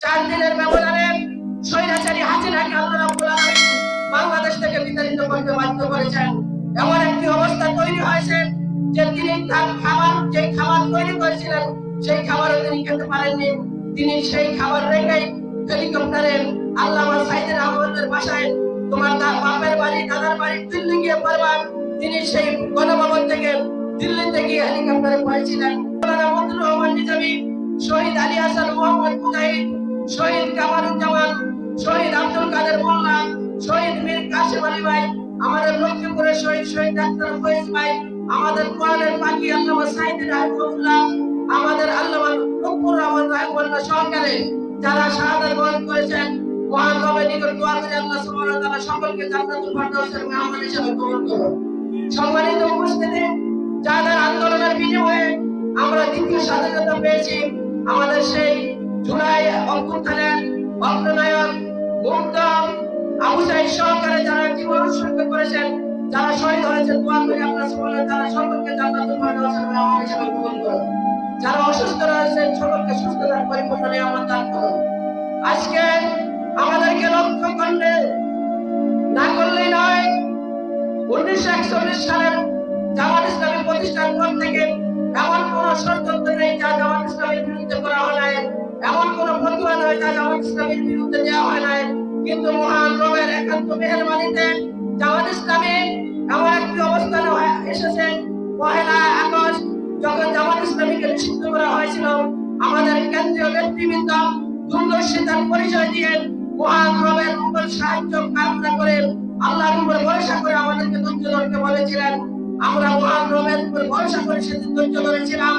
4 দিনের ব্যবধানে স্বৈরাচারী হাসিনাকে আল্লাহ রাব্বুল আলামিন বাংলাদেশ থেকে বিতাড়িত করতে বাধ্য করেছেন। এমন একটি অবস্থা তৈরি হয়েছে যে তিনি তার যে খাবার তৈরি করেছিলেন সেই খাবারও তিনি খেতে পারেননি। তিনি সেই খাবার রেখেই হেলিকপ্টারে আল্লামা সাইদের আহমদের বাসায় তোমার বাপের বাড়ি দাদার বাড়ি দিল্লি গিয়ে পড়বা, তিনি সেই গণভবন থেকে দিল্লিতে গিয়ে হেলিকপ্টারে পড়েছিলেন। মতিউর রহমান নিজামী, শহীদ আলী হাসান মোহাম্মদ মুজাহিদ, শহীদ কামারুজ্জামান, শহীদ আব্দুল কাদের মোল্লা, শহীদ মীর কাসেম আলী ভাই, আমাদের লক্ষ্মীপুরের শহীদ ডাক্তার ফয়েজ ভাই, আমাদের কোরআনের পাখি আল্লামা সাইদ রাহিমাহুল্লাহ, আমাদের আল্লামা লুৎফুর রহমান রাহিমাহুল্লাহ সহকারে যারা শাহাদাত বরণ করেছেন, মহান রবের নিকট দোয়া করি আল্লাহ সুবহানাহু ওয়া তাআলা সকলকে জান্নাতুল ফেরদাউসের মেহমান হিসেবে কবুল করুন। সম্মানিত উপস্থিতি, যাদের আন্দোলনের বিনিময়ে আমরা দ্বিতীয় স্বাধীনতা পেয়েছি, আমাদের সেই জুলাই অভ্যুত্থানের অগ্রনায়ক মুগ্ধ আবু সাঈদ সহকারে যারা জীবন উৎসর্গ করেছেন, যারা শহীদ হয়েছেন, দোয়া করি আল্লাহ সুবহানাহু ওয়া তাআলা সকলকে জান্নাতুল ফেরদাউসের মেহমান হিসেবে কবুল করুন। যারা অসুস্থ রয়েছেন সকলকে সুস্থতার পরিপূর্ণ নিয়ামত দান করুন। আজকে আমাদেরকে লক্ষ্য করলে না করলেই নয়, 1941 সালের জামাত ইসলামী প্রতিষ্ঠার পর থেকে এমন কোন ষড়যন্ত্র নেই যা জামাত ইসলামীর বিরুদ্ধে করা হয় নাই, এমন কোন ফতোয়া নয় যা জামাত ইসলামীর বিরুদ্ধে দেওয়া হয় নাই। কিন্তু মহান রবের একান্ত মেহেরবানিতে জামাত ইসলামী এমন একটি অবস্থানে এসেছে, 1 আগস্ট যখন জামাত ইসলামীকে নিষিদ্ধ করা হয়েছিল, আমাদের কেন্দ্রীয় নেতৃবৃন্দ দূরদর্শিতার পরিচয় দিয়ে মহান রবের উপর সাহায্য কামনা করে আল্লাহর উপর ভরসা করে আমাদেরকে ধৈর্য ধরতে বলেছিলেন। আমরা মহান রবের উপর ভরসা করে সেদিন ধৈর্য ধরেছিলাম।